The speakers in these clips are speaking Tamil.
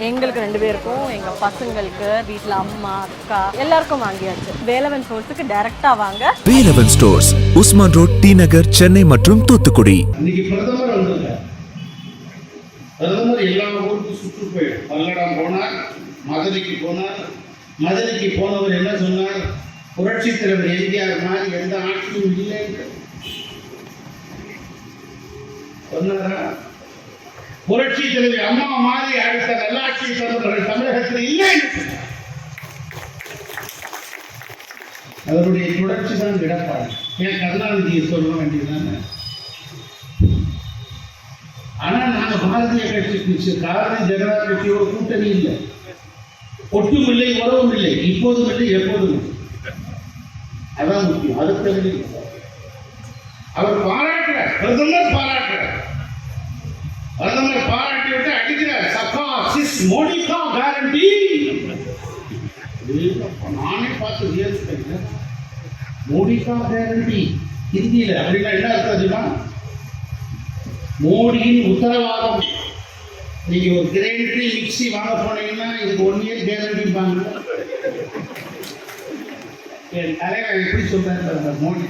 எங்களுக்கு 2 பேருக்கும், எங்க பசங்களுக்கு, வீட்டில் அம்மா அக்கா எல்லாருக்கும் வாங்கியாச்சு. வேலவன் ஸ்டோர்ஸுக்கு டைரக்டா வாங்க. வேலவன் ஸ்டோர்ஸ், உஸ்மான் ரோட், டி நகர், சென்னை மற்றும் தூத்துக்குடி. இன்னைக்கு பிரதமர் வந்திருக்கார். பிரதமர் எல்லா ஊருக்கும் சுற்று போயிடும். பல்லடம் போனார், மதுரைக்கு போனார். மதுரைக்கு போனவர் என்ன சொன்னார்? புரட்சி தலைவர் எம்ஜிஆர் மாதிரி எந்த ஆட்சியும் இல்லை சொன்னாரா? புரட்சி தலைவர் அம்மா மாதிரி அடுத்த நல்லாட்சி தந்தவர்கள் தமிழகத்தில் இல்லை. அவருடைய தொடர்ச்சி தான் எடப்பாடி. ஏன் கருணாநிதியை சொல்ல வேண்டியதுதானே? ஆனா நாங்க பாரதிய கட்சிக்கு காரணம் ஜனதா கட்சியோட கூட்டணி இல்லை, ஒட்டும் இல்லை, உறவும் இல்லை, இப்போதும் இல்லை, எப்போதும் இல்லை. அதான் முக்கியம். அடுத்தது அவர் பாராட்டுறார், பிரதமர் பாராட்டுறார். பிரதமர் பாராட்டி விட்டு அடிக்கிறார். சபா சிஸ் மோடிகா கேரண்டி. நானே பார்த்து வியர்த்தேன். மோடிகா கேரண்டி ஹிந்தியில அப்படின்னா என்ன அர்த்தம்? மோடியின் உத்தரவாதம். நீங்க ஒரு கிரைண்டரி மிக்சி வாங்க போனீங்கன்னா இதுக்கு 1 இயர் கேரண்டிப்பாங்க. என் தலைவர் எப்படி சொல்றாரு மோடி?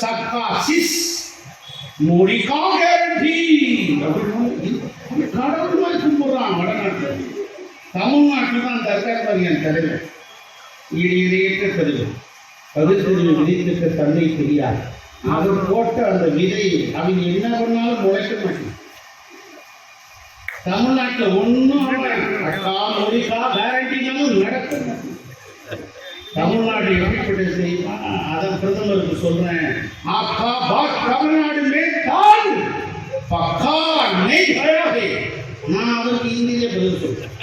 சப்கா சிஸ் மோடிகா கேரண்டி அப்படின்னு கடவுள் மாதிரி கும்பிடுறான் வடநாட்டில். தமிழ்நாட்டில் தான் தர்கார் என் தலைவர் இடையிடையற்ற பெறுவர் பகுத்தறிவு விதித்திருக்க தந்தை தெரியாது. அவர் போட்ட அந்த விதை அவங்க என்ன பண்ணாலும் முளைக்க மாட்டேன். தமிழ்நாட்டில் ஒன்றும் மொழிக்கா கேரண்டினாலும் நடக்க மாட்டேன். தமிழ்நாடு எப்படிப்பட்ட செய்யுமா? அதான் பிரதமருக்கு சொல்றேன். ஆக்கா பாத் தமிழ்நாடு மேற்கால் பக்கா நெய் கயாதே. நான் அவருக்கு இந்தியிலே பதில் சொல்றேன்.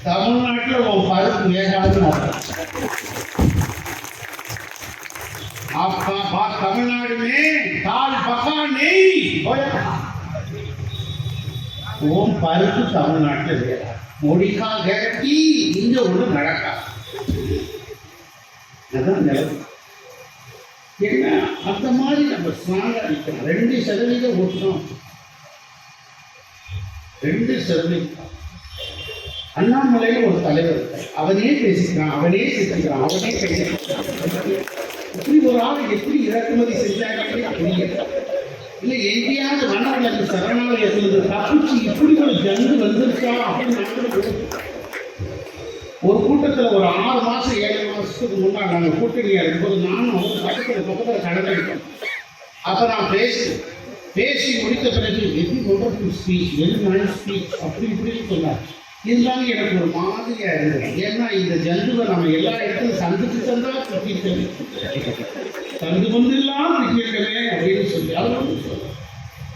தமிழ்நாட்டில் உன் பருப்பு வேகாது. आपका बात तमिलनाडु में दाल पका नहीं होया. ஓம் பருப்பு தமிழ்நாட்டில் வேற மோடிகா கேரண்டி இங்க ஒன்று நடக்கா. அதான் நிலவு. என்ன அந்த மாதிரி நம்ம ஸ்ட்ராங்கா நிற்கணும். 2% ஓட்டணும். 2%. அண்ணாமலையில் ஒரு தலைவர் இருக்கார். அவனே பேசிக்கிறான், அவனே சிரிக்கிறான், அவனே பேசிக்கிறான். இப்படி ஒரு ஆள் எப்படி இறக்குமதி செஞ்சாங்க புரியல. இல்லை எங்கேயாவது வனவிலங்கு சரணாலயத்தில் தப்பிச்சு இப்படி ஒரு ஜந்து வந்துருச்சா அப்படின்னு ஒரு கூட்டத்தில் ஒரு 6 மாதம் 7 மாதத்துக்கு முன்னாடி நாங்கள் கூட்டணியாக இருக்கும்போது நானும் அவங்க பக்கத்தில் கடந்திருக்கோம். அப்போ நான் பேசி முடித்த பிறகு very wonderful speech, very nice speech அப்படி இப்படின்னு சொன்னார். இருந்தாலும் எனக்கு ஒரு மாதிரியாக இருந்தது. ஏன்னா இந்த ஜந்துவை நம்ம எல்லா இடத்துலையும் சந்துக்கு சந்தா குத்திருக்கவே, சந்து வந்துலாம் குத்திருக்கவே அப்படின்னு சொல்லி அவர் வந்து சொல்லுவோம்.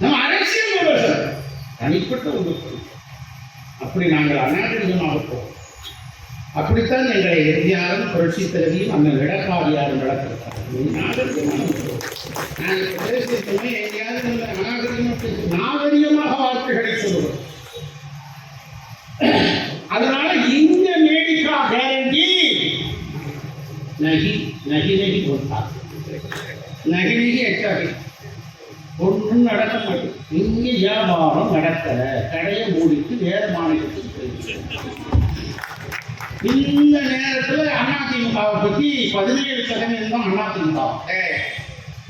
நம்ம அரசியல் விமர்சனம் தனிப்பட்ட ஒரு அப்படி நாங்கள் அநாகரிகமாக போவோம். அப்படித்தான் எங்களை எம்ஜிஆரும் புரட்சி தலைவியும் அந்த எடப்பாடியாரும் நடக்கிறார்கள். நாங்கள் பேசியிருக்கோமே எங்கேயாவது நாகரிகமாக வார்த்தைகளை சொல்லுவோம். அதனால இந்த மேடிகா கேரண்டி நகி நகி நகி போட்டா நகி நகி எட்டாகி ஒன்றும் நடக்க மாட்டேன். இங்கே வியாபாரம் நடக்கல, கடையை மூடிட்டு வேற மாநிலத்துக்கு போயிடுச்சு. இந்த நேரத்தில் அதிமுகவை பற்றி 17% தான் அதிமுக.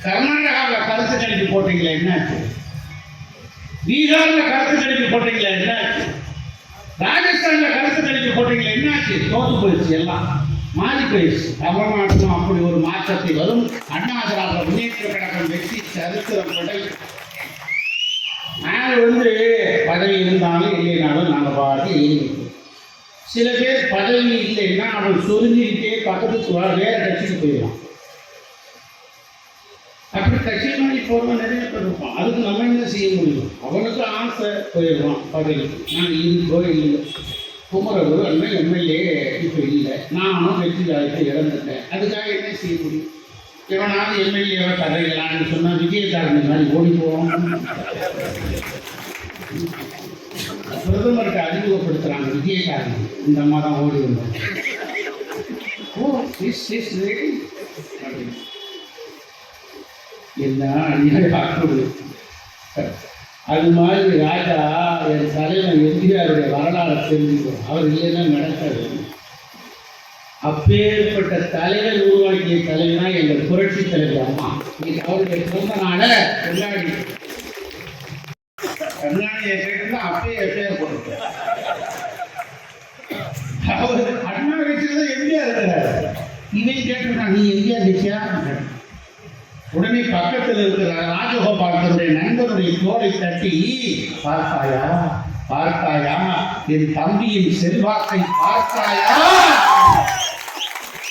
கர்நாடகாவில் கருத்து கணிப்பு போட்டீங்களா என்னாச்சு? பீகாரில் கருத்து கணிப்பு போட்டீங்களா என்னாச்சு? ராஜஸ்தான்ல கருத்து கணிப்பு போட்டீங்களா என்னாச்சு? தோற்று போயிடுச்சு, எல்லாம் மாறி போயிடுச்சு. தமிழ்நாட்டிலும் அப்படி ஒரு மாற்றத்தை வரும். அண்ணா திராவிட முன்னேற்ற கழகம் வெற்றி சரித்திரம் கொடை. நாங்கள் பதவி இருந்தாலும் இல்லைனாலும் நாங்கள் பாட்டு எழுதிக்கிறோம். சில பேர் பதவி இல்லைன்னா அவன் சொரிஞ்சுக்கிட்டே பக்கத்துக்கு வேற கட்சிக்கு போயிடலாம். அப்படி கட்சி மாதிரி போகிறவன் நிறைய பேர் இருப்பான். அதுக்கு நம்ம என்ன செய்ய முடியும்? அவனுக்கு ஆசை போயிடுவான் பதவி. நாங்கள் இருக்கோ இல்லையோ. குமரகுரு அண்ணன் எம்எல்ஏ இப்போ இல்லை, நானும் வெற்றி வாய்ப்பை இழந்துட்டேன். அதுக்காக என்ன செய்ய முடியும்? எவனாவது எம்எல்ஏவை தரையிலான்னு சொன்னால் விஜயகாரன் மாதிரி ஓடி போவோம். பிரதமருக்கு அறிமுகப்படுத்துகிறாங்க விஜயகாரன். இந்த அம்மா தான் ஓடி வந்தாங்க. ஓ இஸ் ரெடி அப்படின்னு என்ன அநியாய ஆக்குது. அது மாதிரி ராஜா என் தலைவன் எம்ஜிஆருடைய வரலாறு தெரிஞ்சுக்கும். அவர் இல்லைன்னா நடக்காது. அப்பேற்பட்ட தலைவர் உருவாக்கிய தலைவனா எங்கள் புரட்சி தலைவர் அம்மா. அவருடைய பிறந்த நாளை கொண்டாடி கருணாநிதியை கேட்டு அப்பயே எப்பயர் போட்டு அவர் அண்ணா கட்சியில தான் எம்ஜிஆர் இருக்கிறார். இவன் கேட்டிருக்கான், நீ எம்ஜிஆர் கட்சியா? உடனே பக்கத்தில் இருக்கிற ராஜகோபால் தன்னுடைய நண்பனுடைய தோலை தட்டி, பார்த்தாயா பார்த்தாயா என் தம்பியின் செல்வாக்கை பார்த்தாயா?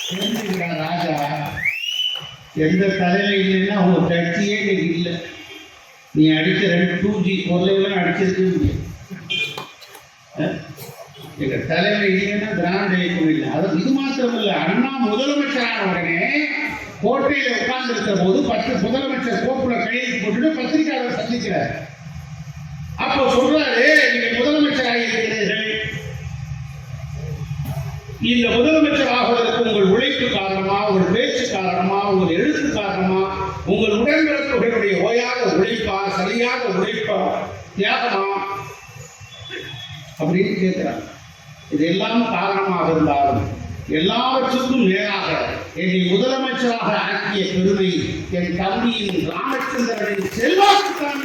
தெரிஞ்சுக்கிறான் ராஜா, எந்த தலையில இல்லைன்னா உங்க கட்சியே இன்னைக்கு இல்லை. நீ அடிச்ச 2G பொருளெல்லாம் அடிச்சிருக்கு. எங்க தலைமை இல்லைன்னா திராவிட இயக்கம் இல்லை. அது இது மாத்திரம் இல்லை, அண்ணா முதலமைச்சரான உடனே கோட்டையில உட்கார்ந்து இருக்கிற போது 10 முதலமைச்சர் கோப்புல கையெழுத்து போட்டுட்டு பத்திரிகையாளர் சந்திக்கிறார். அப்போ சொல்றாரு, நீங்க முதலமைச்சராக இருக்கிறீர்கள், இந்த முதலமைச்சர் ஆகுவதற்கு உங்கள் உழைப்பு காரணமா, உங்கள் பேச்சு காரணமா, உங்கள் எழுத்து காரணமா, உங்கள் உடன்பிறப்புகளுடைய ஓயாத உழைப்பா, சரியாக உழைப்பா, தியாகமா அப்படின்னு கேட்கிறார். இதெல்லாம் காரணமாக இருந்தாலும் எல்லாவற்றுக்கும் மேலாக என்னை முதலமைச்சராக ஆக்கிய பெருமை என் தம்பியின் ராமச்சந்திரனின் செல்வாக்கு தான்.